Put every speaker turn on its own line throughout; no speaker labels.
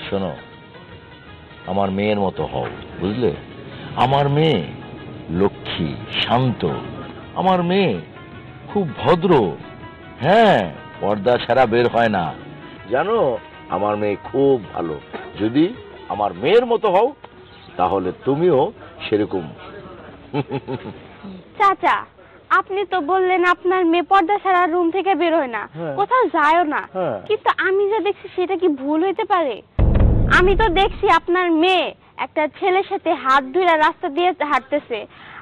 শোনো, আমার মেয়ের মতো হও, বুঝলে? আমার মেয়ে লক্ষ্মী, শান্ত। আমার মেয়ে খুব ভদ্র। হ্যাঁ, পর্দা ছাড়া বের হয় না। জানো, আমার মেয়ে খুব ভালো। যদি আমার মেয়ের মতো হও তাহলে তুমিও সেরকম।
চাচা, আপনি তো বললেন আপনার মেয়ে পর্দা ছাড়া রুম থেকে বের হয় না, কোথাও যায়ও না, কিন্তু আমি যা দেখছি সেটা কি ভুল হইতে পারে? আমি তো দেখছি আপনার মেয়ে একটা ছেলের সাথে হাত ধরে রাস্তা দিয়ে হাঁটতেছে,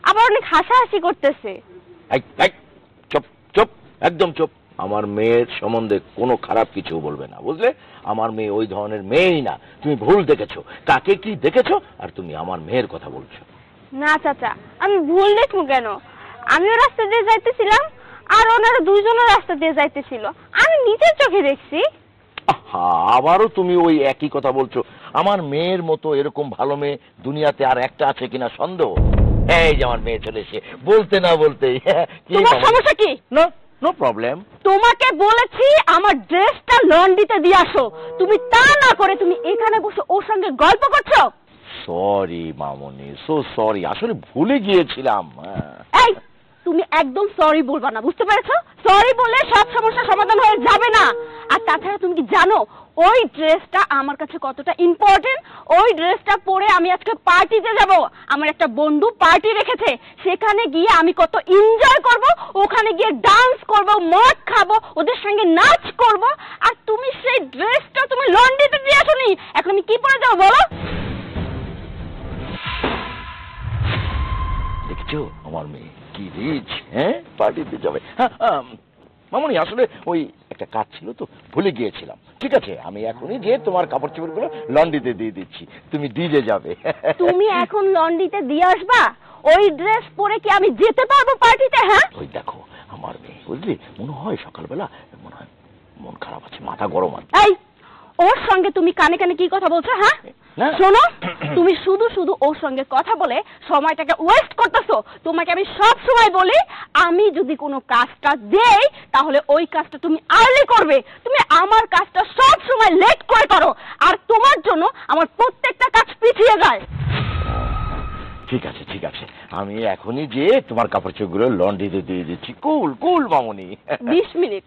আবার অনেক হাসাহাসি করতেছে।
চুপ চুপ, একদম চুপ। আমার মেয়ের সম্বন্ধে কোনো খারাপ কিছু বলবে না, বুঝলে? আমার মেয়ে ওই ধরনের মেয়েই না। তুমি ভুল দেখেছো। কাকে কি দেখেছো আর তুমি আমার মেয়ের কথা বলছো?
না চাচা, আমি ভুল দেখবো কেন? আমিও রাস্তা দিয়ে যাইতেছিলাম, আর ওনারা দুইজনও রাস্তা দিয়ে যাইতেছিল, আমি নিজের চোখে দেখছি।
আবারও তুমি ওই একই কথা বলছো। আমার মেয়ের মতো এরকম ভালো মেয়ে দুনিয়াতে আর একটা আছে কিনা সন্দেহ। এই যে আমার মেয়ে চলে এসে বলতে না বলতেই।
তোমার সমস্যা কি?
No problem.
তোমাকে বলেছি আমার ড্রেসটা লন্ড্রিতে দিয়ে আসো, তুমি তা না করে তুমি এখানে বসে ওর সঙ্গে গল্প করছো।
সরি মামনি, সো সরি, আসলে ভুলে গিয়েছিলাম।
এই, তুমি একদম সরি বলবা না, বুঝতে পেরেছো? সরি বলে সব সমস্যার সমাধান হয়ে যাবে না। আর তাছাড়া তুমি কি জানো ওই ড্রেসটা আমার কাছে কতটা ইম্পর্টেন্ট? ওই ড্রেসটা পরে আমি আজকে পার্টিতে যাব। আমার একটা বন্ধু পার্টি রেখেছে, সেখানে গিয়ে আমি কত এনজয় করব, ওখানে গিয়ে ডান্স করব, মদ খাবো, ওদের সঙ্গে নাচ করব। আর তুমি সেই ড্রেসটা তুমি লন্ড্রিতে দিয়ে আসোনি, এখন আমি কি পরে যাবো বলো?
দেখছো আমার মেয়ে কি রিচ, হ্যাঁ, পার্টিতে যাবে। মামনি, আসলে ওই একটা কাজ ছিল তো ভুলে গিয়েছিলাম। ঠিক আছে, আমি এখনই গিয়ে তোমার কাপড় চোপড়গুলো লন্ড্রিতে দিয়ে দিচ্ছি, তুমি ডিজে যাবে।
তুমি এখন লন্ড্রিতে দিয়ে আসবা? ওই ড্রেস পরে কি আমি যেতে পারবো পার্টিতে? হ্যাঁ,
ওই দেখো আমার মেয়ে, বুঝলি, মনে হয় সকালবেলা মনে হয় মন খারাপ আছে, মাথা গরম আছে।
এই, ওর সঙ্গে তুমি কানে কানে কি কথা বলছো? হ্যাঁ, শোনো, তুমি শুধু শুধু ওর সঙ্গে কথা বলে সময়টাকে ওয়েস্ট করতেছো। তোমাকে আমি সব সময় বলি, আমি যদি কোনো কাজটা দেই তাহলে ওই কাজটা তুমি আর্লি করবে। তুমি আমার কাজটা সব সময় লেট করে করো, আর তোমার জন্য আমার প্রত্যেকটা কাজ পিছিয়ে যায়।
ঠিক আছে ঠিক আছে, আমি এখনই যে তোমার কাপড় চোপড়গুলো লন্ড্রিতে দিয়ে দিচ্ছি। কুল কুল মামনি।
20 মিনিট,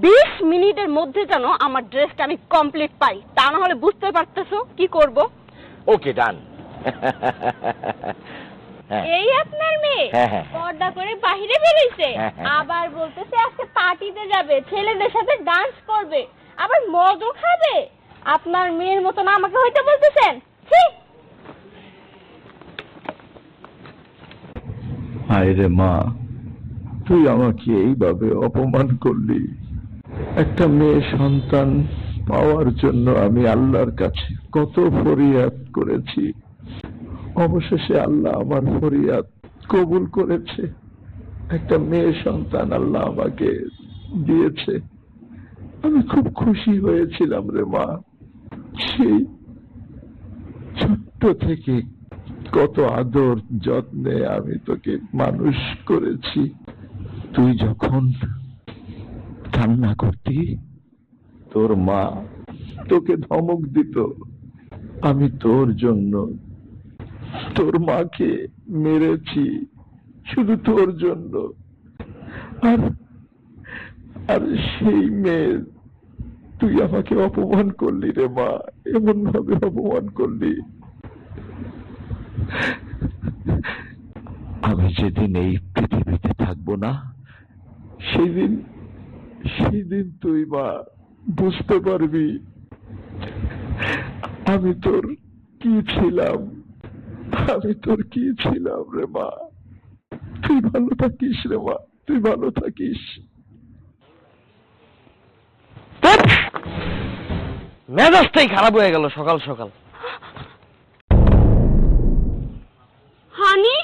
20 মিনিটের মধ্যে যেন আমার ড্রেসটা আমি কমপ্লিট পাই, তা না হলে বুঝতে পারতেছো কি করব।
ওকে, ডান।
এই আপনার মেয়ে পর্দা করে বাইরে বেরিয়েছে, আবার বলতেছে আজকে পার্টিতে যাবে, ছেলেদের সাথে ডান্স করবে, আবার মদও খাবে। আপনার মেয়ের মতো না আমাকে হইতে বলতেছেন?
হায় রে মা, তুই আমাকে এইভাবে অপমান করলি। একটা মেয়ে সন্তান পাওয়ার জন্য আমি আল্লাহর কাছে কত ফরিয়াদ করেছি, অবশেষে আল্লাহ আমার ফরিয়াদ কবুল করেছে। একটা মেয়ে সন্তান আল্লাহ আমাকে দিয়েছে, আমি খুব খুশি হয়েছিলাম রে মা। সেই ছোট্ট থেকে কত আদর যত্নে আমি তোকে মানুষ করেছি। তুই যখন কান্না করতি তোর মা তোকে ধমক দিত, আমি তোর জন্য তোর মাকে মেরেছি, শুধু তোর জন্য। আর আর সেই মেয়ে তুই আমাকে অপমান করলি রে মা, এমন ভাবে অপমান করলি। আমি যেদিন এই পৃথিবীতে থাকবো না, সেদিন তুই মা বুঝতে পারবি আমি তোর কি ছিলাম, আমি তোর কি ছিলাম রে মা। তুই ভালো থাকিস রে মা, তুই ভালো থাকিস।
মেজাজটাই খারাপ হয়ে গেল সকাল সকাল।
হানি,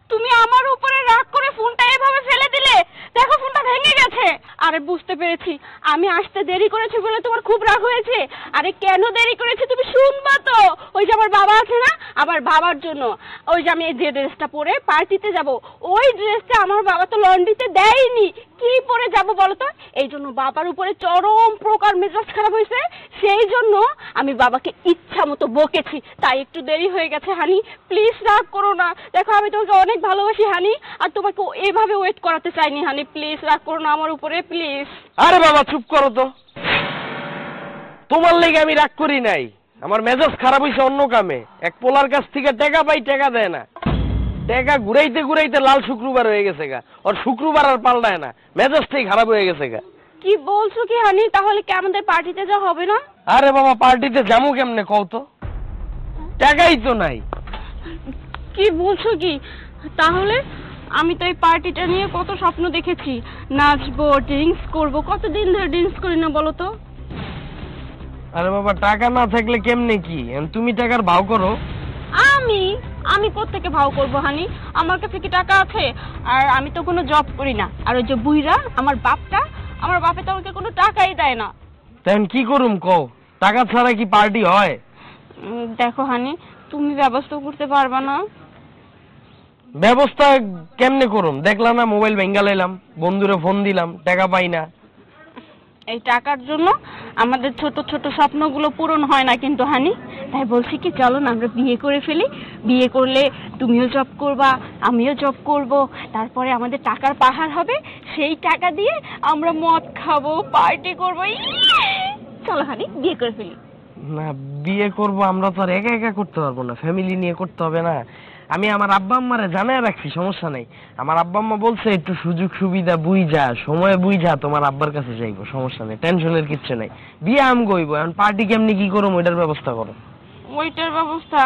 তুমি আমার উপরে রাগ করে ফোনটা এভাবে ফেলে দিলে? দেখো ফোনটা ভেঙে গেছে। আরে বুঝতে পেরেছি, আমি আসতে দেরি করেছি বলে তোমার খুব রাগ হয়েছে। আরে কেন দেরি করেছি তুমি শুনবা তো। ওই যে আমার বাবা আছে না, আমার বাবার জন্য ওই যে আমি যে ড্রেসটা পরে পার্টিতে যাব, ওই ড্রেসটা আমার বাবা তো লন্ড্রিতে দেয়নি, কি পরে যাব বলো তো। এই জন্য বাবার উপরে চরম প্রকার মেজাজ খারাপ হয়েছে, সেই জন্য আমি বাবাকে ইচ্ছা মতো বকেছি, তাই একটু দেরি হয়ে গেছে। হানি প্লিজ রাগ করো না, দেখো আমি তোমাকে অনেক ভালোবাসি হানি, আর তোমাকে এভাবে ওয়েট করাতে চাইনি হানি, প্লিজ রাগ করো না আমার উপরে প্লিজ।
আরে বাবা চুপ করো তো, তোমার লেগে আমি রাগ করি নাই, আমার মেজাজ খারাপ হয়েছে অন্য কামে। এক পোলার কাছ থেকে টাকা পাই, টাকা দেয় না, টাকা ঘুরাইতে ঘুরাইতে লাল শুক্রবার হয়ে গেছে গা, আর শুক্রবার আর পাল্টায় না, মেজাজটাই খারাপ হয়ে গেছে গা।
কি বলছো কি হানি, তাহলে কি আমাদের পার্টিতে যাওয়া হবে না?
আরে বাবা পার্টিতে যাবো কেমনে কও তো, টাকাই তো নাই।
কি বলছো কি, তাহলে আমি তো এই পার্টিটা নিয়ে কত স্বপ্ন দেখেছি, নাচবো ড্রিঙ্কস করবো, কতদিন ধরে ড্রিঙ্কস করি না বলো তো।
আরে বাবা টাকা না থাকলে কেমনে কি, তুমি টাকার ভাও করো।
আমি আমি কোত্থেকে ভাও করবো হানি, আমার কাছে কি টাকা আছে? আর আমি তো কোনো জব করি না, আর ওই যে বুইরা আমার বাপে তো আমাকে কোনো টাকাই দেয় না।
তেমন কি করুম কও, টাকা ছাড়া কি পার্টি হয়?
দেখো হানি, তুমি ব্যবস্থা করতে পারবা না?
ব্যবস্থা কেমনে করুম, দেখলা না মোবাইল ভেঙ্গা লাইলাম, বন্ধুরে ফোন দিলাম, টাকা পাই না।
এই টাকার জন্য আমাদের ছোট ছোট স্বপ্নগুলো পূরণ হয় না কিন্তু হানি, তাই বলছি কি চলো না আমরা বিয়ে করে ফেলি, বিয়ে করলে তুমিও জব করবা আমিও জব করব, তারপরে আমাদের টাকার পাহাড় হবে, সেই টাকা দিয়ে আমরা মদ খাবো পার্টি করবো। চলো হানি বিয়ে করে ফেলি।
না বিয়ে করব আমরা তো আর একা একা করতে পারবো না, ফ্যামিলি নিয়ে করতে হবে না। আমি আমার আব্বা আম্মারে জানায় রাখছি, সমস্যা নেই। আমার আব্বা আম্মা বলছে একটু সুযোগ সুবিধা বুঝা সময় বুঝা তোমার আব্বার কাছে যাইবো, সমস্যা নেই, টেনশনের কিচ্ছু নেই। বিয়ে আম গইবো, এখন পার্টি কেমনি কি করবো ওইটার ব্যবস্থা করো।
ওইটার ব্যবস্থা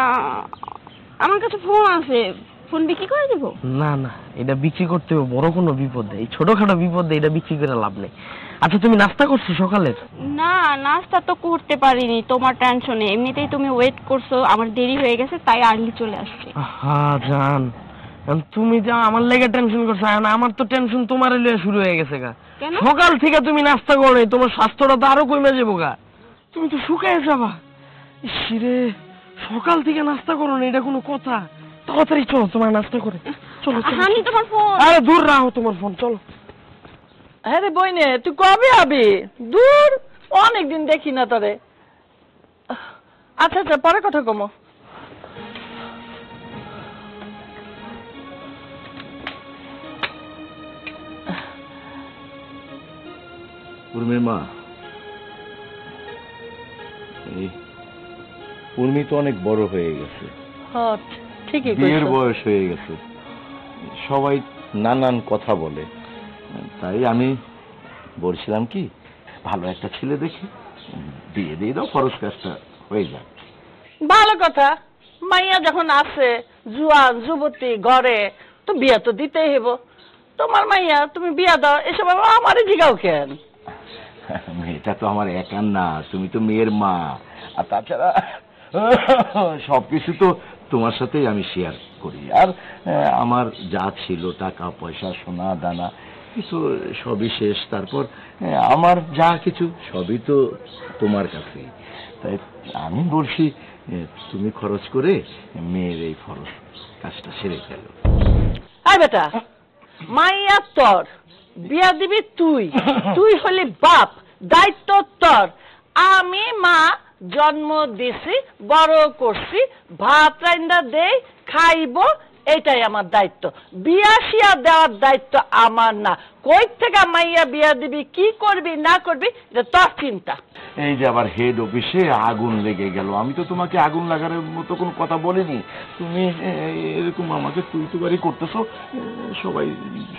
আমার কাছে ফোন আছে, ফোন বিক্রি করে দিব।
না না এটা বিক্রি করতে হবে, বড় কোনো বিপদ এই ছোটখাটো বিপদ এটা বিক্রি করে লাভ নেই। আচ্ছা তুমি নাস্তা করছো সকালের?
না নাস্তা তো করতে পারিনি তোমার টেনশনে, এমনিতেই তুমি ওয়েট করছো, আমার দেরি হয়ে গেছে তাই আর্লি চলে আসছি।
হ্যাঁ জান, তুমি যা আমার লেগে টেনশন করছো, এখন আমার তো টেনশন তোমার লিয়ে শুরু হয়ে গেছে গা।
কেন?
সকাল থেকে তুমি নাস্তা করো নাই, তোমার স্বাস্থ্যটা তো আরো কমে যাবো গা, তুমি তো শুকায় যাবা। ইসরে সকাল থেকে নাস্তা করো না, এটা কোনো কথা? তাড়াতাড়ি চলো তোমার নাস্তা করে চলো।
হানি তোমার ফোন।
আরে দূর রাখো তোমার ফোন, চলো।
হ্যাঁ রে বইনে, তুই কবে আবি? দূর, অনেকদিন দেখি না তোরে। আচ্ছা আচ্ছা পরে কথা কমো।
উর্মির মা, এই উর্মি তো অনেক বড় হয়ে গেছে,
হ্যাঁ ঠিকই
বিয়ের
কইছো।
বয়স হয়ে গেছে, সবাই নানান কথা বলে, তাই আমি বলছিলাম কি ভালো একটা ছেলে দেখে বিয়ে দিয়ে দাও, খরচ কাজটা হয়ে যাক।
ভালো কথা, মাইয়া যখন আছে জুয়ান যুবতী ঘরে, তো বিয়া তো দিতেই হইব। তোমার মাইয়া, তুমি বিয়া দাও, এসব আমারে জিগাও কেন?
মেয়েটা তো আমার একার না, তুমি তো মেয়ের মা, আর তাছাড়া সবকিছু তো তোমার সাথেই আমি শেয়ার করি, আর আমার যা ছিল টাকা পয়সা সোনা দানা কিছু সবই শেষ, তারপর আমার যা কিছু সবই তো তোমার কাছেই, তাই আমি বলছি তুমি খরচ করে মেয়ের এই খরচ কাজটা সেরে ফেলো।
আয় বেটা, মাইয়া তোর, বিয়া দিবি তুই, তুই হলি বাপ, দায়িত্ব তোর। আমি মা, জন্ম দিছি বড় করছি, ভাত রান্না দেই খাইবো, এটাই আমার দায়িত্ব। বিয়া শিয়া দেওয়ার দায়িত্ব আমার না। কই থেকে মাইয়া বিয়া দিবি, কি করবি না করবি, এটা তোর চিন্তা।
এই যে আবার হেড অফিসে আগুন লেগে গেল, আমি তো তোমাকে আগুন লাগার মতো কোনো কথা বলিনি, তুমি এরকম আমাকে তুই তুকারি করতেছো, সবাই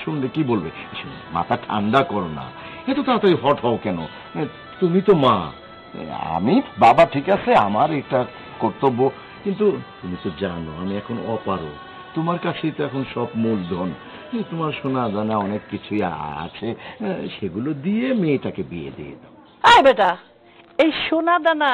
শুনলে কি বলবে? মাথা ঠান্ডা করো না, এত তাড়াতাড়ি হট হও কেন? তুমি তো মা, আমি বাবা, ঠিক আছে আমার এটা কর্তব্য, কিন্তু তুমি তো জানো আমি এখন অপারো, তোমার কাছেই তো এখন সব মূলধন, তোমার সোনা দানা অনেক কিছুই আছে, সেগুলো দিয়ে মেয়েটাকে বিয়ে দিয়ে দাও।
আয় বেটা, এই সোনা দানা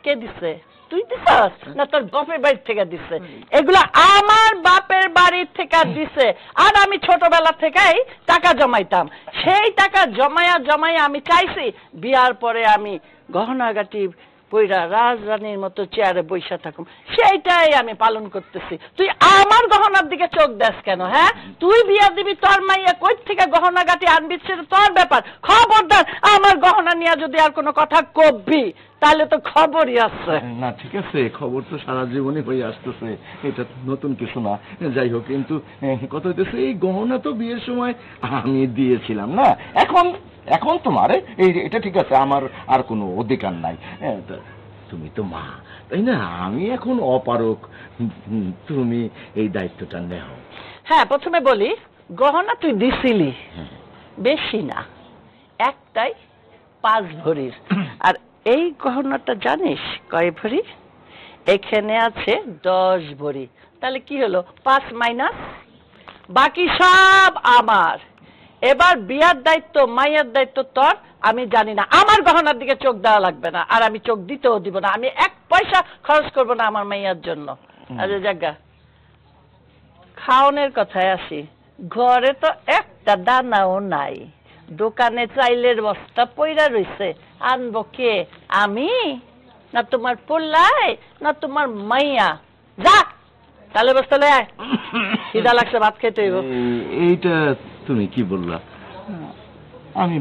কে দিছে? তুই দিছস না তোর বাপের বাড়ি থেকে দিছে? এগুলো আমার বাপের বাড়ি থেকে দিছে। আর আমি ছোটবেলা থেকেই টাকা জমাইতাম, সেই টাকা জমায়া আমি চাইছি বিয়ার পরে আমি গহনাগাটি পইরা রাজরানীর মতো চেয়ারে বইসা থাকুম, সেইটাই আমি পালন করতেছি। তুই আমার গহনার দিকে চোখ দেস কেন? হ্যাঁ, তুই বিয়া দিবি, তোর মাইয়া কই থেকে গহনাগাটি আনবি সেটা তোর ব্যাপার। খবরদার আমার গহনা নিয়ে যদি আর কোনো কথা কবি তাহলে তো খবরই আছে।
না ঠিক আছে, খবর তো সারা জীবনই হয়ে আসতেছে, এটা নতুন কিছু না। যাই হোক, কিন্তু কত হইতেছে, এই গহনা তো বিয়ের সময় আমি দিয়েছিলাম না, এখন তোমার এটা ঠিক আছে, আমার আর কোনো অধিকার নাই। তুমি তো মা, তাই না? আমি এখন অপারক, তুমি এই দায়িত্বটা নেও।
হ্যাঁ, প্রথমে বলি, গহনা তুই দিছিলি বেশি না, একটাই 5 ভরির। আর এই গহনাটা জানিস কয় ভরি? এখানে আছে 10 ভরি। তাহলে কি হলো? 5 মাইনাস, বাকি সব আমার। এবার বিয়ার দায়িত্ব, মাইয়ার দায়িত্ব তোর। আমি জানি না, আমার গহনার দিকে চোখ দেওয়া লাগবে না, আর আমি চোখ দিতেও দিব না। আমি 1 পয়সা খরচ করব না আমার মাইয়ার জন্য। আরে জায়গা, খাওনের কথায় আসি, ঘরে তো একটা দানাও নাই, দোকানে চাইলের বস্তা পইরা রইছে, আনবো কে? আমি না তোমার পোল্লাই না তোমার মাইয়া? যা তাহলে বস্তা লয়ে আয়, খিদা লাগছে, ভাত খেতে হইব।
এইটা তুমি কি বললা? আমি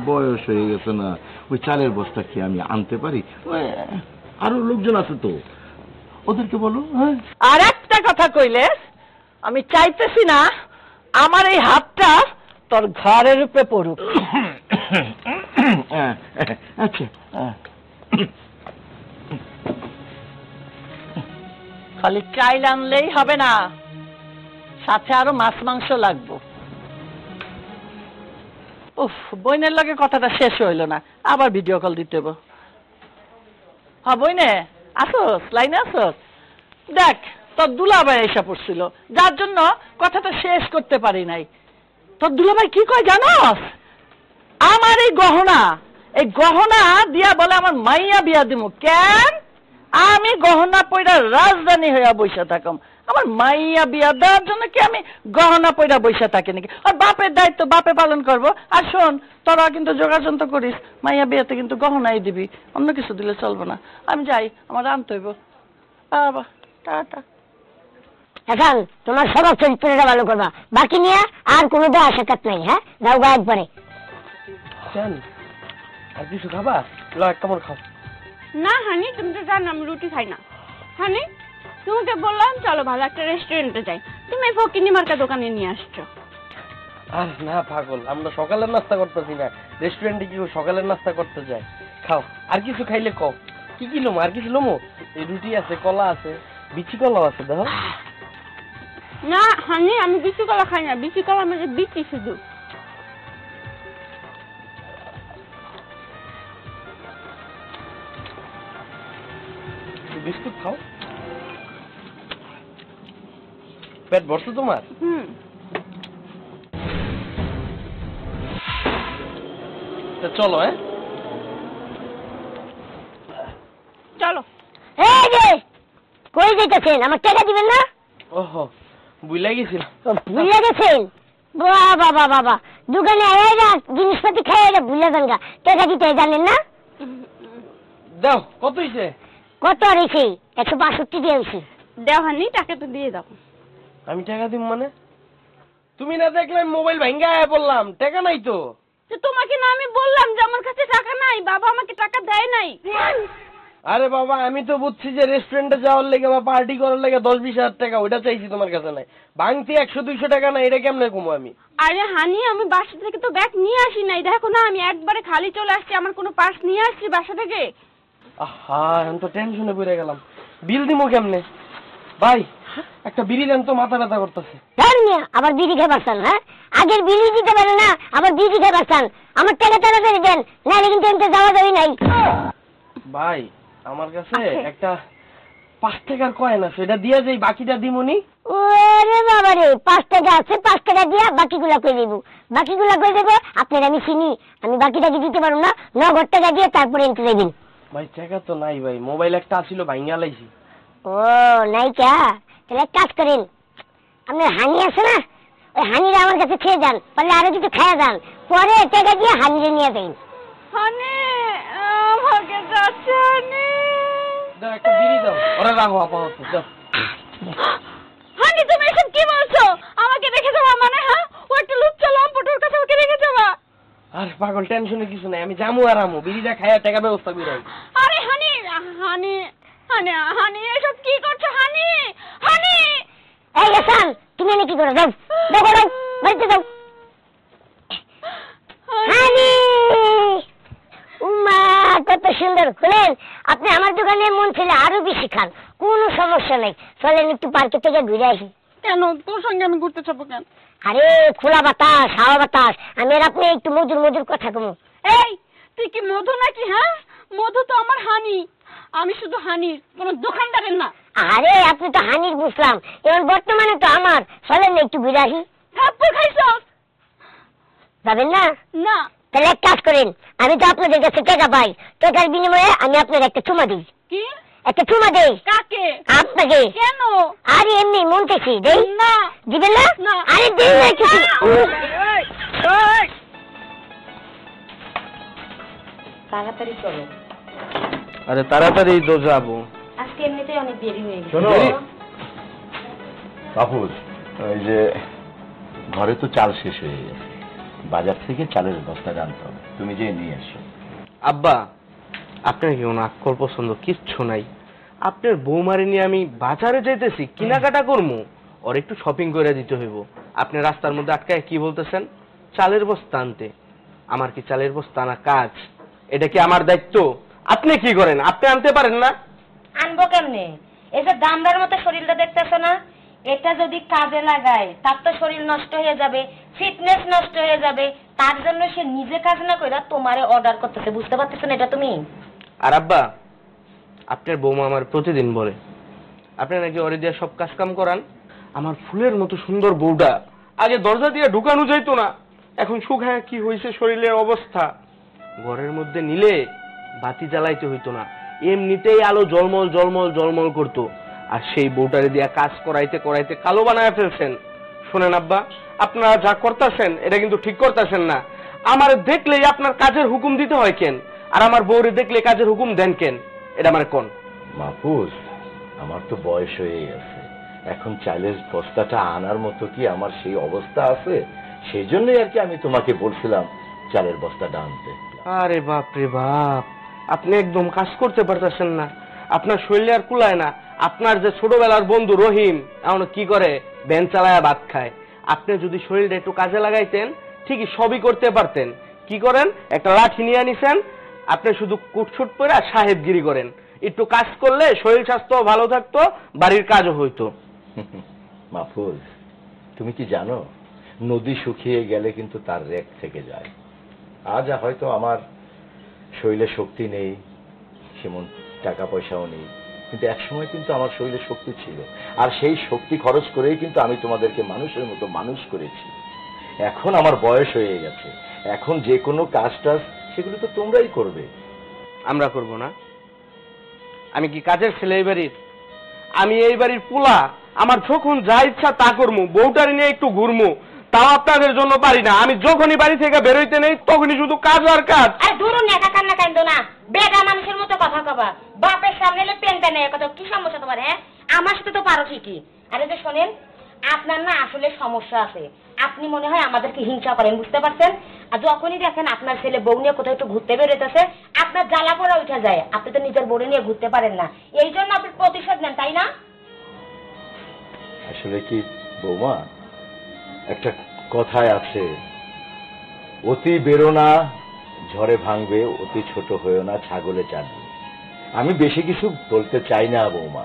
বয়স হয়ে গেছে না, ওই চালের বস্তা কি আমি আনতে পারি? আরো লোকজন আছে তো, ওদেরকে বলো। হ্যাঁ,
আর একটা কথা কইলে, আমি চাইতেছি না আমার এই হাতটা তোর ঘরের উপরে পড়ুক।
আচ্ছা,
খালি চাইল আনলেই হবে না, সাথে আরো মাছ মাংস লাগবো। উফ, বইনের লগে কথাটা শেষ হইল না, আবার ভিডিও কল দিতে হইব। হ্যাঁ বইনে, আসোস? লাইনে আসোস? দেখ, তোর দুলাভাই এসে পড়ছিল, যার জন্য কথাটা শেষ করতে পারি নাই। তোর দুলাভাই কি কয় জানোস? আমার এই গহনা দিয়া বলে আমার মাইয়া বিয়া দিমু। কেন? আমি গহনা পয়রা রাজধানী হইয়া বইসা থাকম, আমার মাইয়া বিয়া দেওয়ার জন্য কি আমি গহনা পয়রা বইসা থাকি নাকি? আর বাপের দায়িত্ব বাপে পালন করব। আর শোন, তোরা কিন্তু যোগাযন্ত্র করিস, মাইয়া বিয়াতে কিন্তু গহনাই দিবি, অন্য কিছু দিলে চলবো না। আমি যাই, আমার আনতে হইব। বাবা, টাটা।
এখন তোমার স্বভাব চরিত্রটা ভালো করবা, বাকি নিয়ে আর কোনো দেওয়া সাক্ষাৎ নাই। হ্যাঁ, যাও গা একবারে।
জান, আর কিছু খাবা? ল, একটা মোর খাও।
না হানি, তুমি তো জানো আমি রুটি খাই না। হানি, তোমাকে বললাম চলো ভালো একটা রেস্টুরেন্টে যাই, তুমি ফকিনি মার্কা দোকানে নিয়ে আসছো।
আর না পাগল, আমরা সকালের নাস্তা করতেছি না, রেস্টুরেন্টে কি সকালের নাস্তা করতে যাই? খাও, আর কিছু খাইলে কও। কি কি লোমো? আর কিছু লোমো? এই রুটি আছে, কলা আছে, বিচি কলাও আছে, দেখো।
না হানি, আমি বিচি কলা খাই না, বিচি কলা মানে বিচি শুধু।
বিস্কুট খাও, পেট ভরছে তোমার? চলো। হ্যাঁ,
চলো।
এই যে কই যাইতেছেন? আমার টাকা দিবেন না?
ওহো, বুঝলা গেছিলাম।
ভুলে গেছেন? বাবা বাবা বাবা, দোকানে আয়া জিনিসপাতি খাইয়া ভুলে যান গা, টাকা দিতে জানেন না?
দাও, কত হইছে?
কত আর হয়েছে? 162 দিয়ে হয়েছে।
দেও হানি, টাকাটা দিয়ে দাও।
আমি টাকা দিব মানে? তুমি না দেখলে মোবাইল ভাঙ্গা আয়া বললাম, টাকা নাই তো।
তোমাকে না আমি বললাম যে আমার কাছে টাকা নাই, বাবা আমাকে টাকা দেয় নাই।
আরে বাবা, আমি তো বুঝছি যে রেস্টুরেন্টে যাওয়ার লেগে বা পার্টি করার লেগে 10-20 হাজার টাকা, ওটা চাইছি, তোমার কাছে নাই। ভাঙতি 100-200 টাকা না, এটা কেমনে কমো আমি?
আরে হানি, আমি বাসা থেকে তো ব্যাগ নিয়ে আসি নাই, দেখো না আমি একবারে খালি চলে আসছি, আমার কোনো পার্স নিয়ে আসছি বাসা থেকে।
আহা, আমি তো টেনশনে পড়ে গেলাম। বিল দিমো কেমনে? ভাই, একটা বিড়ি দেন তো, মাথা ব্যথা করতেছে।
আবার বিড়ি খেয়ে পারছেন? হ্যাঁ, আগের বিড়ি দিতে পারে না, আবার বিড়ি খেয়ে পারছেন। আমার টাকা তাড়াতাড়ি দেন, নাহলে কিন্তু এমনি যাওয়া যাবে নাই।
ভাই, আমার কাছে একটা 5 টাকার কয়েন আছে, এটা দিয়ে যাই, বাকিটা দিমুনি।
ওরে বাবা রে, 5 টাকা আছে, 5 টাকা দিয়া বাকিগুলা কই দেবো? বাকিগুলা কই দেবো? আপনার আমি চিনি, আমি বাকিটা দিতে পারবো না, নগদ টাকা দিয়ে তারপরে এনতে দেবেন।
ভাই টাকা তো নাই ভাই, মোবাইল একটা আছিল ভাঙিয়া লাইছি।
ও নাইকা, তাহলে এক কাজ করেন, আপনার হানি আছে না, ওই হানিটা আমার কাছে খেয়ে যান, পারলে আরো কিছু খেয়ে যান, পরে টাকা দিয়ে হানিরে নিয়ে যাই।
হানি আমাকে যাচ্ছে হানি।
দাও একটা বিড়ি দাও, ওরা রাখো আপাতত দাও।
হানি তুমি এসব কি বলছো? আমাকে রেখে যাবা মানে? হ্যাঁ, ও একটা লুচ্চা লম্পট, ওর কাছে আমাকে রেখে যাবা?
আর পাগল, টেনশনে কিছু নাই, আমি যামু আর আমু, বিড়িটা খাইয়া টাকা ব্যবস্থা করে।
আরে হানি হানি হানি হানি এসব কি করছো হানি? হানি
এই হাসান, তুমি এনে কি করে? যাও যাও যাও, বাড়িতে যাও। হানি, উমা কত সুন্দর। খুলেন, আপনি আমার দোকানে মন ছেলে আরো বেশি খান, কোনো সমস্যা নেই। চলেন একটু পার্কে থেকে ঘুরে আসি।
কেন তোর সঙ্গে আমি ঘুরতে যাবো কেন?
আরে খোলা বাতাস, হাওয়া বাতাস, আমি আর আপনি একটু মধুর মধুর কথা কমু।
এই তুই কি মধু নাকি? হ্যাঁ, মধু তো আমার হানি, আমি শুধু হানির, কোনো দোকানদারের না।
আরে আপনি তো হানির বুঝলাম, এখন বর্তমানে তো আমার। চলেন না একটু ঘুরে আসি।
থাপ্পড় খাইছস?
যাবেন না?
না।
তাহলে এক কাজ করেন, আমি তো আপনাদের কাছে টাকা পাই, টাকার বিনিময়ে আমি আপনার একটা চুমা দিই।
কি?
একটা চুমা দেই।
কাকে?
আপনাকে।
কেন?
আরে এমনি মন থেকে দেই।
না।
দিবেন না?
না।
আরে দিন না কিছু।
তাড়াতাড়ি চলো,
আরে তাড়াতাড়ি তো যাবো।
আজকে এমনিতেই অনেক দেরি হয়ে গেছে।
শোনো বাপুস, ওই যে ঘরে তো চাল শেষ হয়ে গেছে, বাজার থেকে চালের বস্তাটা আনতে হবে, তুমি যে নিয়ে এসো।
আব্বা, আপনার কি কোনো আক্কর পছন্দ কিচ্ছু নাই? আপনার বৌমারে নিয়ে আমি বাজারে যাইতেছি, কেনাকাটা করবো, ওর একটু শপিং করে দিতে হইব। আপনি রাস্তার মধ্যে আটকায় কি বলতেছেন চালের বস্তা আনতে? আমার কি চালের বস্তা আনা কাজ? এটা কি আমার দায়িত্ব? আপনি কি করেন? আপনি আনতে পারেন না?
আনবো কেমনে? এই যে দামদার মতো শরীরটা দেখতেছো না, এটা যদি কাজে লাগায় তার তো শরীর নষ্ট হয়ে যাবে, ফিটনেস নষ্ট হয়ে যাবে। তার জন্য সে নিজে কাজ না কইরা তোমারে অর্ডার করতেছে, বুঝতে পারতেছো না এটা তুমি?
আর আব্বা, আপনার বৌমা আমার প্রতিদিন বলে আপনি নাকি ওরে দিয়ে সব কাজ কাম করান। আমার ফুলের মতো সুন্দর বউটা আগে দরজা দিয়ে ঢুকানো যাইতো না, এখন শুকায় কি হয়েছে শরীরের অবস্থা। ঘরের মধ্যে নিলে বাতি জ্বালাইতে হইতো না, এমনিতেই আলো জলমল জলমল জলমল করতো। আর সেই বউটারে দিয়া কাজ করাইতে করাইতে কালো বানায় ফেলছেন। শোনেন আব্বা, আপনারা যা করতেছেন এটা কিন্তু ঠিক করতেছেন না। আমার দেখলেই আপনার কাজের হুকুম দিতে হয় কেন, আর আমার বউরে দেখলে কাজের হুকুম দেন কেন? এটা আমার কোন?
মাপুস, আমার তো বয়স হয়ে গেছে, এখন চালের বস্তাটা আনার মতো কি আমার সেই অবস্থা আছে? সেই জন্যই আর কি আমি তোমাকে বলছিলাম চালের বস্তাটা আনতে।
আরে বাপ রে বাপ, আপনি একদম কাজ করতে পারতেছেন না, আপনার শরীরে আর কুলায় না। আপনার যে ছোটবেলার বন্ধু রহিম এখন কি করে? ভ্যান চালায় ভাত খায়। আপনি যদি শরীরটা একটু কাজে লাগাইতেন ঠিকই সবই করতে পারতেন। কি করেন? একটা লাঠি নিয়ে নিছেন, আপনি শুধু কুটছুট করে সাহেবগিরি করেন। একটু কাজ করলে শরীর স্বাস্থ্য ভালো থাকতো, বাড়ির কাজও হইতো।
মাহফুজ, তুমি কি জানো নদী শুকিয়ে গেলে কিন্তু তার রেক থেকে যায়। আজ হয়তো আমার শরীরে শক্তি নেই, সেমন টাকা পয়সাও নেই, কিন্তু একসময় কিন্তু আমার শরীরে শক্তি ছিল, আর সেই শক্তি খরচ করেই কিন্তু আমি তোমাদেরকে মানুষের মতো মানুষ করেছি। এখন আমার বয়স হয়ে গেছে, এখন যে কোনো কাজ টাজ সেগুলো তো তোমরাই করবে।
আমরা করব না? আমি কি কাজের ছেলে এই বাড়ির? আমি এই বাড়ির পোলা, আমার যখন যা ইচ্ছা তা করবো, বউটারি নিয়ে একটু ঘুরবো, তাও আপনাদের জন্য পারি না। আমি যখনই বাড়ি থেকে বেরোইতে নেই তখনই শুধু কাজ আর কাজ।
আর ধরুন একা কান্না কান্দো না, বেগা মানুষের মতো কথা কবা। বাপের সামনে এলে পেনটা নেই কথা, কি সমস্যা তোমার? হ্যাঁ, আমার সাথে তো পারো ঠিকই। আরে যে শোনেন, আপনার না আসলে সমস্যা আছে। আপনি মনে হয় আমাদেরকে হিংসা করেন, বুঝতে পারছেন? আর যখনই দেখেন আপনার ছেলে বউ নিয়ে কোথাও একটু ঘুরতে বেরোতেছে, আপনার জ্বালা পোড়া উঠে যায়। আপনি তো নিজের বউ নিয়ে ঘুরতে পারেন না, এই জন্য আপনি প্রতিশোধ নেন, তাই না?
আসলে কি বৌমা, একটা কথায় আছে, অতি বেরো না ঝড়ে ভাঙবে, অতি ছোট হয়েও না ছাগলে চাটবে। আমি বেশি কিছু বলতে চাই না বৌমা,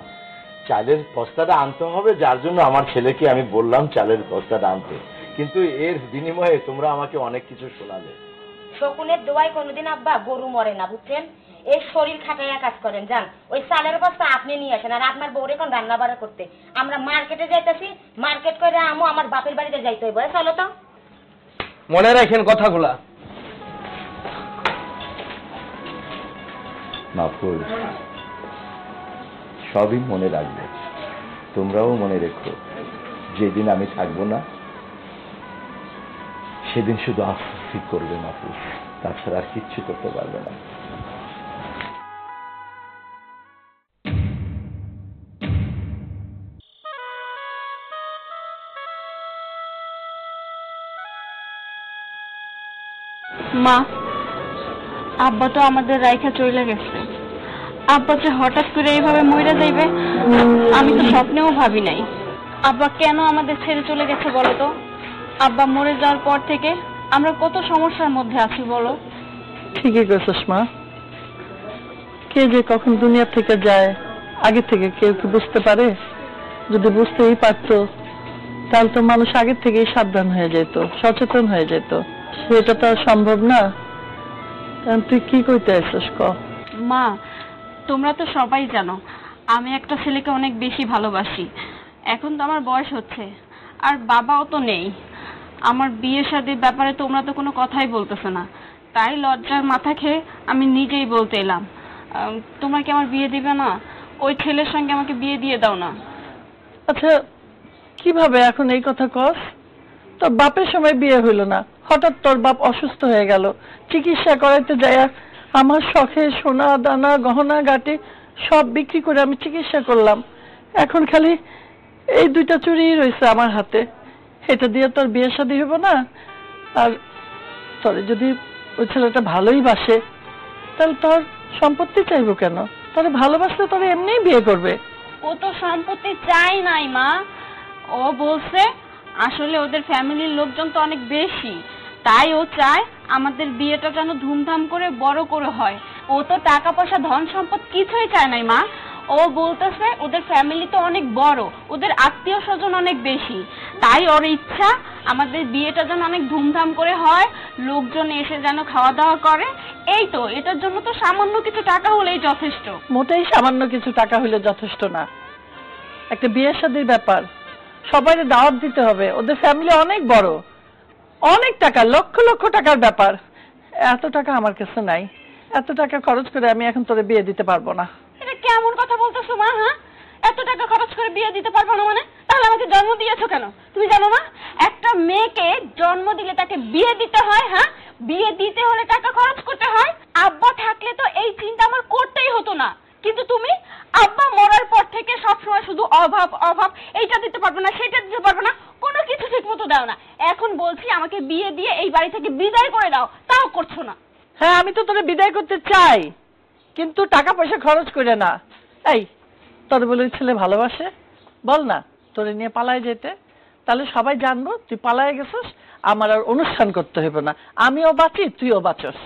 চালের বস্তাটা আনতে হবে, যার জন্য আমার ছেলেকে আমি বললাম চালের বস্তাটা আনতে, কিন্তু এর বিনিময়ে তোমরা আমাকে অনেক কিছু শোনালে।
শকুনের দোয়ায় কোনোদিন আব্বা গরু মরে না, বুঝছেন? এই শরীর খাটাইয়া কাজ করেন, যান ওই চালের বস্তা আপনি নিয়ে আসেন, আর আপনার বউরে এখন রান্না বাড়া করতে। আমরা মার্কেটে যাইতেছি, মার্কেট করে আমু আমার বাপের বাড়িতে যাইতে হইব। চলো তো।
মনে রাখেন কথাগুলা।
মাহফুজ, সবই মনে রাখবে। তোমরাও মনে রেখো, যেদিন আমি থাকবো না সেদিন শুধু আফসোসই করবে মাহফুজ, তাছাড়া আর কিচ্ছু করতে পারবে না।
মা, আব্বা তো আমাদের রাইখা চলে গেছে। আব্বা যে হঠাৎ করে এইভাবে মরে যাইবে আমি তো স্বপ্নেও ভাবি নাই। আব্বা কেন আমাদের ছেড়ে চলে গেছে বলো তো? আব্বা মরে যাওয়ার পর থেকে আমরা কত সমস্যার মধ্যে আছি বলো।
ঠিকই কইছস মা, কে যে কখন দুনিয়া থেকে যায় আগে থেকে কেউ কি বুঝতে পারে? যদি বুঝতেই পারতো তাহলে তো মানুষ আগে থেকেই সাবধান হয়ে যেত, সচেতন হয়ে যেত। সেটা তো আর সম্ভব না। তুই কি কইতে আসছিস ক?
মা, তোমরা তো সবাই জানো আমি একটা ছেলেকে অনেক বেশি ভালোবাসি। এখন তো আমার বয়স হচ্ছে, আর বাবাও তো নেই। আমার বিয়ে শাদীর ব্যাপারে তোমরা তো কোনো কথাই বলতেছো না, তাই লজ্জার মাথা খেয়ে আমি নিজেই বলতে এলাম। তোমরা কি আমার বিয়ে দিবে না? ওই ছেলের সঙ্গে আমাকে বিয়ে দিয়ে দাও না।
আচ্ছা, কিভাবে এখন এই কথা কস? তোর বাপের সময় বিয়ে হইল না, হঠাৎ তোর বাপ অসুস্থ হয়ে গেল, চিকিৎসা করাইতে যায় আমার শখে সোনা দানা গহনা গাটি সব বিক্রি করে আমি চিকিৎসা করলাম। এখন খালি এই 2টা চুড়ি রয়েছে আমার হাতে, এটা দিয়ে তোর বিয়ে শাদী হইব না? আর তোরে যদি ওই ছেলেটা ভালোই বাসে তাহলে তোর সম্পত্তি চাইবো কেন? তোরে ভালোবাসলে তোরে এমনিই বিয়ে করবে।
ও তো সম্পত্তি চাই নাই মা, ও বলছে আসলে ওদের ফ্যামিলির লোকজন তো অনেক বেশি, তাই ও চায় আমাদের বিয়েটা যেন ধুমধাম করে বড় করে হয়। ও তো টাকা পয়সা ধন সম্পদ কিছুই চায় নাই মা। ও বলতেছে ওদের ফ্যামিলি তো অনেক বড়, ওদের আত্মীয় স্বজন অনেক বেশি, তাই ওর ইচ্ছা আমাদের বিয়েটা যেন অনেক ধুমধাম করে হয়, লোকজন এসে যেন খাওয়া দাওয়া করে। এই তো, এটার জন্য তো সামান্য কিছু টাকা হলেই যথেষ্ট।
মোটেই সামান্য কিছু টাকা হলে যথেষ্ট না। একটা বিয়ে শাদীর ব্যাপার, সবাই দাওয়াত দিতে হবে, ওদের ফ্যামিলি অনেক বড়, অনেক টাকা, লক্ষ লক্ষ টাকার ব্যাপার। এত টাকা আমার কাছে নাই, এত টাকা খরচ করে আমি এখন তোরে বিয়ে দিতে পারবো না।
এটা কেমন কথা বলতেছো মা? হ্যাঁ, এত টাকা খরচ করে বিয়ে দিতে পারবো না মানে? তাহলে আমাকে জন্ম দিয়েছো কেন? তুমি জানো না একটা মেয়েকে জন্ম দিলে তাকে বিয়ে দিতে হয়? হ্যাঁ, বিয়ে দিতে হলে টাকা খরচ করতে হয়। আব্বা থাকলে তো এই চিন্তা আমার করতেই হতো না, কিন্তু তুমি আব্বা মরার পর থেকে সবসময় শুধু অভাব অভাব, এইটা দিতে পারবো না সেটা দিতে পারবো না, কোনো কিছু ঠিক মতো দাও না। এখন বলছি আমাকে বিয়ে দিয়ে এই বাড়ি থেকে বিদায় করে দাও, তাও করছো না।
হ্যাঁ, আমি তো তোরে বিদায় করতে চাই, কিন্তু টাকা পয়সা খরচ করে না। এই তোর বলে ওই ছেলে ভালোবাসে, বল না তোরে নিয়ে পালায় যেতে, তাহলে সবাই জানবো তুই পালায় গেছিস, আমার আর অনুষ্ঠান করতে হবে না, আমিও বাঁচি তুইও বাঁচস।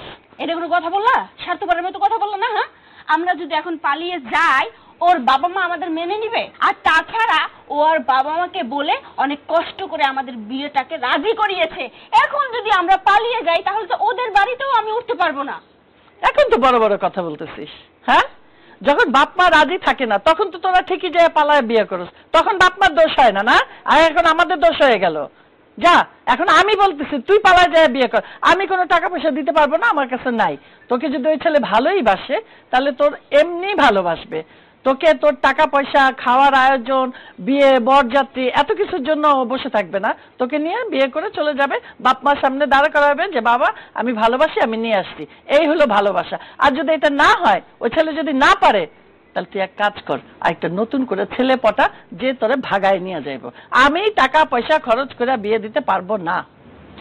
এটা কোনো কথা বললা? স্বার্থপরের মতো কথা বললা না? হ্যাঁ, আমরা যদি এখন পালিয়ে যাই ওর বাবা মা আমাদের মেনে নিবে? আর তাছাড়া ওর বাবা মাকে বলে অনেক কষ্ট করে আমাদের বিয়েটাকে রাজি করিয়েছে। এখন যদি আমরা পালিয়ে যাই তাহলে তো ওদের বাড়িতেও আমি উঠতে পারবো না।
এখন তো বড় বড় কথা বলতেছিস। হ্যাঁ, যখন বাপ মা রাজি থাকে না তখন তো তোরা ঠিকই যায় পালায় বিয়ে করস, তখন বাপ মার দোষ হয় না, না? আর এখন আমাদের দোষ হয়ে গেল। যা, এখন আমি বলতেছি তুই পালায় যায় বিয়ে কর। আমি কোনো টাকা পয়সা দিতে পারবো না, আমার কাছে নাই। তোকে যদি ওই ছেলে ভালোই বাসে তাহলে তোর এমনি ভালোবাসবে, তোকে তোর টাকা পয়সা, খাওয়ার আয়োজন, বিয়ে, বরযাত্রী এত কিছুর জন্য বসে থাকবে না, তোকে নিয়ে বিয়ে করে চলে যাবে, বাপ মার সামনে দাঁড়া করাবে যে বাবা আমি ভালোবাসি, আমি নিয়ে আসছি। এই হলো ভালোবাসা। আর যদি এটা না হয়, ওই ছেলে যদি না পারে, তাহলে তুই এক কাজ কর, আরেকটা নতুন করে ছেলে পটা যে তোরে ভাগায় নিয়ে যাইব। আমি টাকা পয়সা খরচ করে বিয়ে দিতে পারবো না।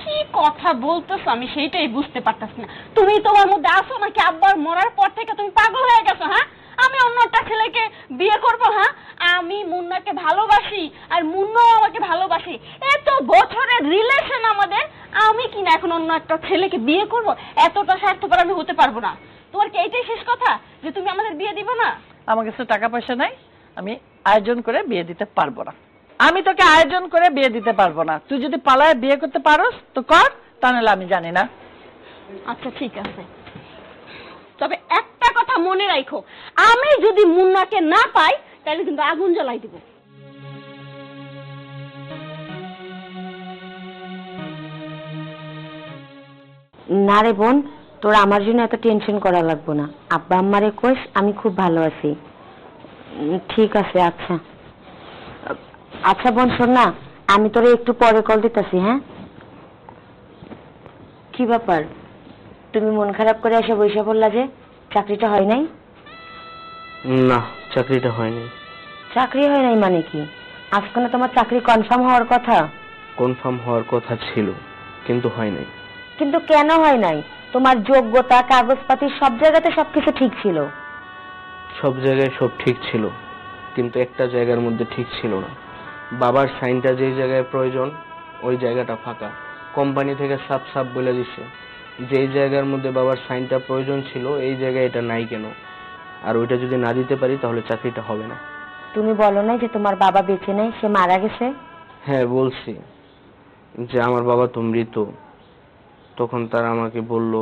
কি কথা বলতেছো আমি সেইটাই বুঝতে পারতাছি না। তুমি তোমার মধ্যে আসো নাকি আব্বার মরার পর থেকে তুমি পাগল হয়ে গেছো? হ্যাঁ, আমি অন্য একটা ছেলেকে বিয়ে করব? হ্যাঁ, আমি মুন্নাকে ভালোবাসি আর মুন্নাও আমাকে ভালোবাসি, এত বছরের রিলেশন আমাদের, আমি কি না এখন অন্য একটা ছেলেকে বিয়ে করব? এতটা স্বার্থপর আমি হতে পারবো না। তোমার কি এইটাই শেষ কথা যে তুমি আমাদের বিয়ে দিবে না?
আমার কাছে টাকা পয়সা নাই, আমি আয়োজন করে বিয়ে দিতে পারবো না। আমি তোকে আয়োজন করে বিয়ে দিতে পারবো না। তুই যদি পালায় বিয়ে করতে পারোস তো কর, তা নাহলে আমি জানি না।
আচ্ছা ঠিক আছে, তবে একটা কথা মনে রাখো, আমি যদি মুন্নাকে না পাই তাহলে কিন্তু আগুন জ্বালাই দিব।
না রে বোন, তোর আমার জন্য এত টেনশন করা লাগবে না। আব্বা আম্মারে কইস আমি খুব ভালো আছি। ঠিক আছে, আচ্ছা আচ্ছা বোন শোন না, আমি তোরে একটু পরে কল দিতেছি। হ্যাঁ, কি ব্যাপার তুমি মন খারাপ করে এসে বসে পড়লা যে? চাকরিটা হয় নাই?
না, চাকরিটা হয়নি।
চাকরি হয় নাই মানে কি? আজকে না তোমার চাকরি কনফার্ম হওয়ার কথা?
কনফার্ম হওয়ার কথা ছিল, কিন্তু হয় নাই।
কিন্তু কেন হয় নাই? তোমার যোগ্যতা, কাগজপাতি সব জায়গাতে সবকিছু ঠিক ছিল।
সব জায়গায় সব ঠিক ছিল, কিন্তু একটা জায়গার মধ্যে ঠিক ছিল না। বাবার সাইনটা যে জায়গায় প্রয়োজন ওই জায়গাটা ফাঁকা। কোম্পানি থেকে সাফ সাফ বলে দিচ্ছে যেই জায়গার মধ্যে বাবার সাইনটা প্রয়োজন ছিল এই জায়গায় এটা নাই কেন, আর ওইটা যদি না দিতে পারি তাহলে চাকরিটা হবে না।
তুমি বলো না যে তোমার বাবা বেঁচে নেই, সে মারা গেছে?
হ্যাঁ বলছি যে আমার বাবা তো মৃত। তখন তারা আমাকে বলল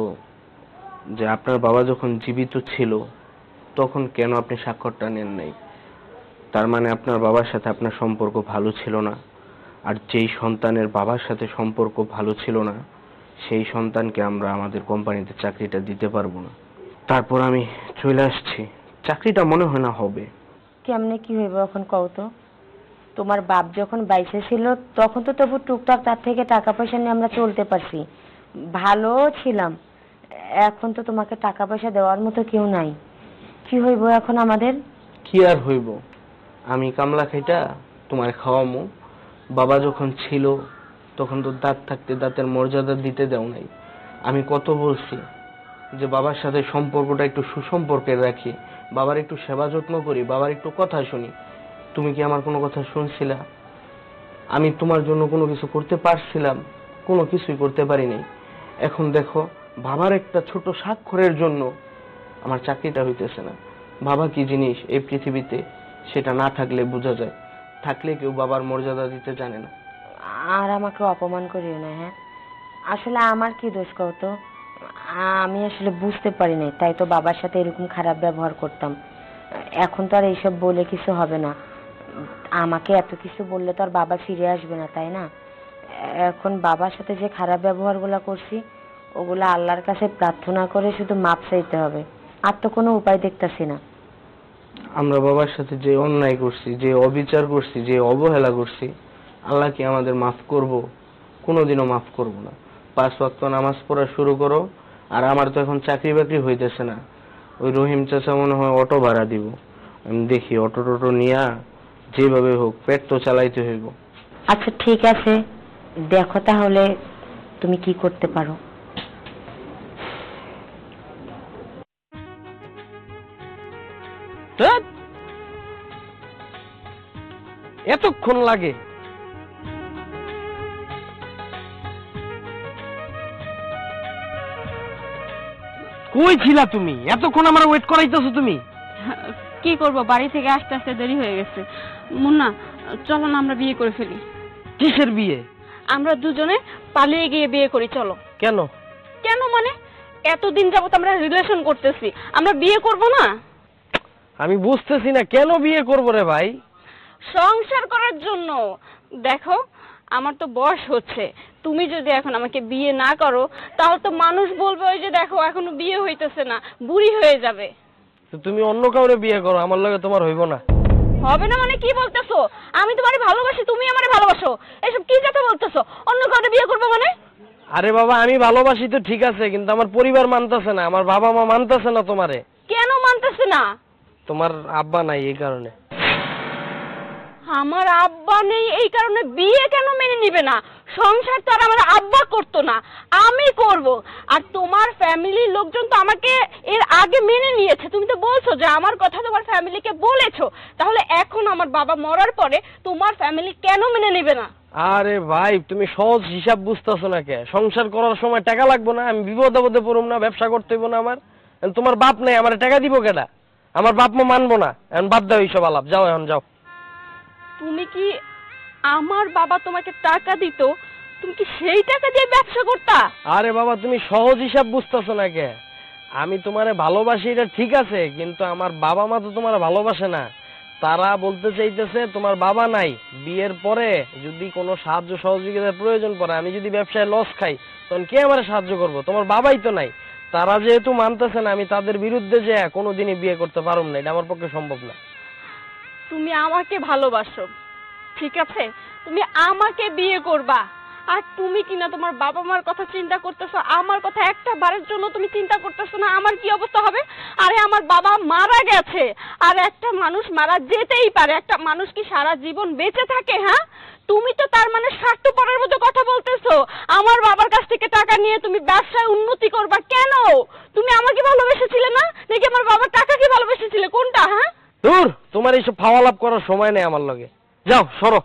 যে আপনার বাবা যখন জীবিত ছিল তখন কেন আপনি স্বাক্ষরটা নেন নাই? তার মানে আপনার বাবার সাথে আপনার সম্পর্ক ভালো ছিল না, আর যেই সন্তানের বাবার সাথে সম্পর্ক ভালো ছিল না সেই সন্তানকে আমরা আমাদের কোম্পানিতে চাকরিটা দিতে পারবো না। তারপর আমি চলে আসছি। চাকরিটা মনে হয় না হবে।
কেমনে কি হইব এখন কও তো? তোমার বাপ যখন বাইসে ছিল তখন তো তবু টুকটাক তার থেকে টাকা পয়সা নিয়ে আমরা চলতে পারছি, ভালো ছিলাম। এখন তো তোমাকে টাকা পয়সা দেওয়ার মতো কেউ নাই। কি হইব এখন আমাদের?
কি আর হইব, আমি কামলা খাইটা তোমার খাওয়ামু। বাবা যখন ছিল তখন তো দাঁত থাকতে দাঁতের মর্যাদা দিতে দাও নাই। আমি কত বলছি যে বাবার সাথে সম্পর্কটা একটু সুসম্পর্কের রাখি, বাবার একটু সেবা যত্ন করি, বাবার একটু কথা শুনি। তুমি কি আমার কোনো কথা শুনছিলা? আমি তোমার জন্য কোনো কিছু করতে পারছিলাম? কোনো কিছুই করতে পারি নাই। এখন দেখো বাবার একটা ছোট স্বাক্ষরের জন্য আমার চাকরিটা হইতেছে না। বাবা কি জিনিস এই পৃথিবীতে সেটা না থাকলে বোঝা যায়, থাকলে কেউ বাবার মর্যাদা দিতে জানে না।
আর আমাকে অপমান করিও না। হ্যাঁ, আসলে আমার কি দোষ কও তো? আমি আসলে বুঝতে পারি নাই, তাই তো বাবার সাথে এরকম খারাপ ব্যবহার করতাম। এখন তো আর এইসব বলে কিছু হবে না। আমাকে এত কিছু বললে তো আর বাবা ফিরে আসবে না, তাই না? এখন বাবার সাথে যে খারাপ ব্যবহারগুলো করছি ওগুলো আল্লাহর কাছে প্রার্থনা করে শুধু মাপ চাইতে হবে, আর তো কোনো উপায় দেখতেছি না।
আমরা বাবার সাথে যে অন্যায় করছি, যে অবিচার করছি, যে অবহেলা করছি, আল্লাহ কি আমাদের মাফ করব? কোনোদিনও মাফ করব না। 5 ওয়াক্ত নামাজ পড়া শুরু করো। আর আমার তো এখন চাকরি বাকরি হইতেছে না। ওই রহিম চাচা মনে হয় অটো ভাড়া দিব। আমি দেখি অটো টোটো নিয়া যেভাবে হোক পেট তো চালাইতে হইব।
আচ্ছা ঠিক আছে, দেখো তাহলে তুমি কি করতে পারো।
ধ্যাৎ, এতক্ষণ লাগে? কই ছিলা তুমি? এতক্ষণ আমার ওয়েট করাইতেছো তুমি?
কি করব, বাড়ি থেকে আসতে আসতে দেরি হয়ে গেছে। মুন্না, চলো না আমরা বিয়ে করে ফেলি।
কিসের বিয়ে?
আমরা দুজনে পালিয়ে গিয়ে বিয়ে করি, চলো।
কেন?
কেন মানে? এতদিন যাবত আমরা রিলেশন করতেছি, আমরা বিয়ে করব না?
আমি বুঝতেছি না কেন বিয়ে করবো রে ভাই।
সংসার করার জন্য। দেখো আমার তো বয়স হচ্ছে, তুমি যদি এখন আমাকে বিয়ে না করো তাহলে তো মানুষ বলবে ওই যে দেখো এখনো বিয়ে হইতেছে না, বুড়ি হয়ে যাবে।
তো তুমি অন্য কাউরে বিয়ে করো, আমার লগে তোমার হইব না।
হবে না মানে কি বলতেছো? আমি তোমারে ভালোবাসি, তুমি আমারে ভালোবাসো, এসব কি কথা বলতেছো? অন্য কাউরে বিয়ে করবো মানে?
আরে বাবা আমি ভালোবাসি তো ঠিক আছে, কিন্তু আমার পরিবার মানতেছে না, আমার বাবা মা মানতেছে না তোমারে।
কেন মানতেছে না?
তোমার আব্বা নাই এই কারণে।
আমার আব্বা নেই এই কারণে বিয়ে কেন মেনে নিবে না? সংসার তো আর আমার আব্বা করতো না, আমি করব। আর তোমার ফ্যামিলির লোকজন তো আমাকে এর আগে মেনে নিয়েছে। তুমি তো বলছো যে আমার কথা তোমার ফ্যামিলিকে বলেছো, তাহলে এখন আমার বাবা মরার পরে তোমার ফ্যামিলি কেন মেনে নেবে না?
আরে ভাই তুমি সহজ হিসাব বুঝতেছো না কে? সংসার করার সময় টাকা লাগবে না? আমি বিপদ আপদে পড়ুম না? ব্যবসা করতে হইব না আমার? তোমার বাপ নেই, আমার টাকা দিব কেডা? আমার বাপ মা মানবো না। এখন বাদ দাও এইসব আলাপ, যাও এখন যাও।
তুমি কি, আমার বাবা তোমাকে টাকা দিত, তুমি কি সেই টাকা দিয়ে ব্যবসা করতা?
আরে বাবা তুমি সহজ হিসাব বুঝতেছো না কে? আমি তোমারে ভালোবাসি এটা ঠিক আছে, কিন্তু আমার বাবা মা তো তোমার ভালোবাসে না। তারা বলতে চাইতেছে তোমার বাবা নাই, বিয়ের পরে যদি কোনো সাহায্য সহযোগিতার প্রয়োজন পড়ে, আমি যদি ব্যবসায় লস খাই তখন কে আমার সাহায্য করবো? তোমার বাবাই তো নাই। তারা যেহেতু মানতেছে না, আমি তাদের বিরুদ্ধে যে কোনোদিনই বিয়ে করতে পারব না, এটা আমার পক্ষে সম্ভব না।
তুমি আমাকে ভালোবাসো, ঠিক আছে, তুমি আমাকে বিয়ে করবা, আর তুমি কিনা তোমার বাবা মার কথা চিন্তা করতেছো, আমার কথা একটা বারের জন্য তুমি চিন্তা করতেছো না আমার কি অবস্থা হবে? আরে আমার বাবা মারা গেছে, আর একটা মানুষ মারা যেতেই পারে, একটা মানুষ কি সারা জীবন বেঁচে থাকে? হ্যাঁ, তুমি তো তার মানে স্বার্থপরের মতো কথা বলতেছো। আমার বাবার কাছ থেকে টাকা নিয়ে তুমি ব্যবসায় উন্নতি করবা কেন? তুমি আমাকে ভালোবেসেছিলে না, নাকি আমার বাবার টাকাকে ভালোবেসেছিলে, কোনটা? হ্যাঁ,
দূর, তোমার এইসব ফাওয়ালাপ করার সময় নেই আমার লগে, যাও সরো।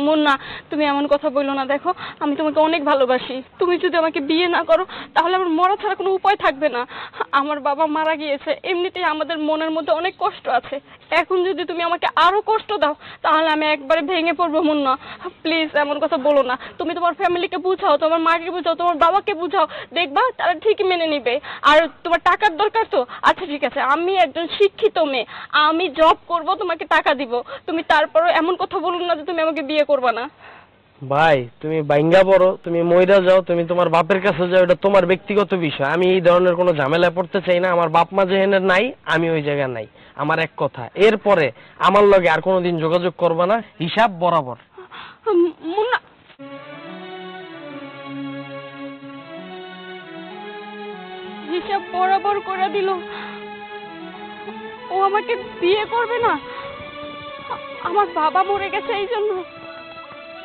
মুন্না, তুমি এমন কথা বললো না, দেখো আমি তোমাকে অনেক ভালোবাসি, তুমি যদি আমাকে বিয়ে না করো তাহলে আমার মরা ছাড়া কোনো উপায় থাকবে না। আমার বাবা মারা গিয়েছে, এমনিতেই আমাদের মনের মধ্যে অনেক কষ্ট আছে, এখন যদি তুমি আমাকে আরো কষ্ট দাও তাহলে আমি একবারে ভেঙে পড়বো। মুন্না প্লিজ এমন কথা বলো না, তুমি তোমার ফ্যামিলিকে বুঝাও, তোমার মাকে বুঝাও, তোমার বাবাকে বুঝাও, দেখবা তারা ঠিকই মেনে নিবে। আর তোমার টাকার দরকার তো, আচ্ছা ঠিক আছে, আমি একজন শিক্ষিত মেয়ে, আমি জব করব, তোমাকে টাকা দিব, তুমি তারপরও এমন কথা বলো না যে তুমি আমাকে বিয়ে করবা না।
ভাই তুমি বাইঙ্গা পড়ো, তুমি মইরা যাও, তুমি তোমার বাপের কাছে যাও, এটা তোমার ব্যক্তিগত বিষয়। আমি এই ধরনের কোনো ঝামেলায় পড়তে চাই না। আমার বাপ মা যেখানে নাই আমি ওই জায়গায় নাই, আমার এক কথা। এরপরে আমার লগে আর কোনোদিন যোগাযোগ করবা না, হিসাব বরাবর।
মুন্না, হিসাব বরাবর করে দিল, ও আমাকে বিয়ে করবে না? আমার বাবা মরে গেছে এই জন্য,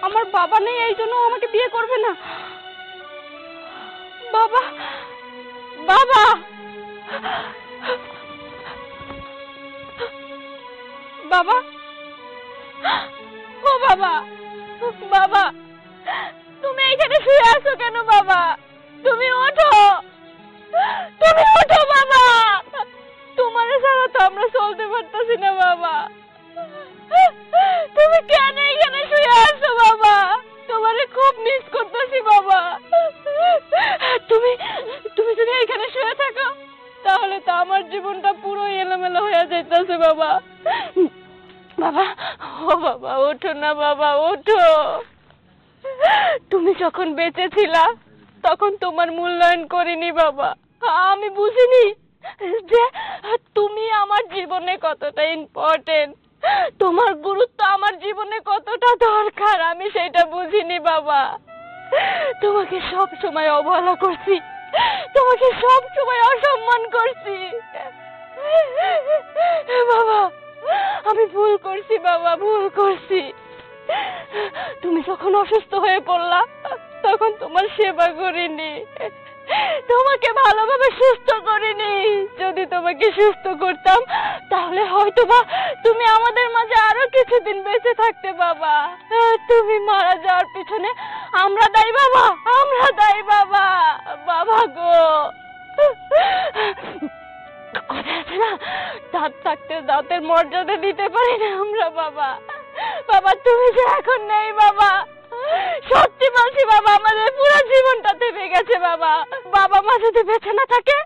আমার বাবা নেই এই জন্য ও আমাকে বিয়ে করবে না? বাবা, বাবা, বাবা, ও বাবা, বাবা, তুমি এখানে শুয়ে আছো কেন? বাবা তুমি ওঠো, তুমি ওঠো বাবা, তোমার ছাড়া তো আমরা চলতে পারতেছি না বাবা, তুমি কেন এখানে শুয়ে আছো বাবা? তোমারে খুব মিস করতেছি বাবা, তুমি তুমি যদি এখানে শুয়ে থাকো তাহলে তো আমার জীবনটা পুরো এলোমেলো হয়ে যাইতেছে বাবা। বাবা, ও বাবা ওঠো না বাবা, ওঠো। তুমি যখন বেঁচে ছিলা তখন তোমার মূল্যায়ন করিনি বাবা, আমি বুঝিনি যে তুমি আমার জীবনে কতটা ইম্পর্টেন্ট, তোমার গুরুত্ব আমার জীবনে কতটা দরকার, আমি সেটা বুঝিনি বাবা। তোমাকে সব সময় অবহেলা করছি, তোমাকে সব সময় অসম্মান করছি বাবা, আমি ভুল করছি বাবা, ভুল করছি। তুমি যখন অসুস্থ হয়ে পড়লা তখন তোমার সেবা করিনি, তোমাকে ভালোভাবে সুস্থ করিনি। যদি তোমাকে সুস্থ করতাম তাহলে হয়তোবা তুমি আমাদের মাঝে আরো কিছুদিন বেঁচে থাকতে বাবা। তুমি মারা যাওয়ার পিছনে আমরা দায়ী বাবা, আমরা দায়ী বাবা, বাবা গো। কথা আছে না, দাঁত থাকতে দাঁতের মর্যাদা দিতে পারি না আমরা বাবা। বাবা তুমি যে এখন নেই বাবা, সত্যি বলছি বাবা, আমাদের পুরো জীবনটা থেমে গেছে বাবা। বাবা মা যদি বেঁচে না থাকে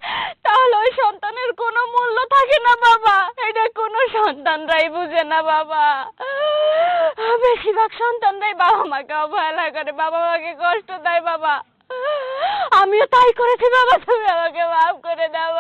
তাহলে ওই সন্তানের কোনো মূল্য থাকে না বাবা, এটা কোনো সন্তানরাই বুঝে না বাবা। বেশিরভাগ সন্তানরাই বাবা মাকে অবহেলা করে, বাবা মাকে কষ্ট দেয় বাবা। আমিও তাই করেছি বাবা, তুমি আমাকে মাফ করে দাও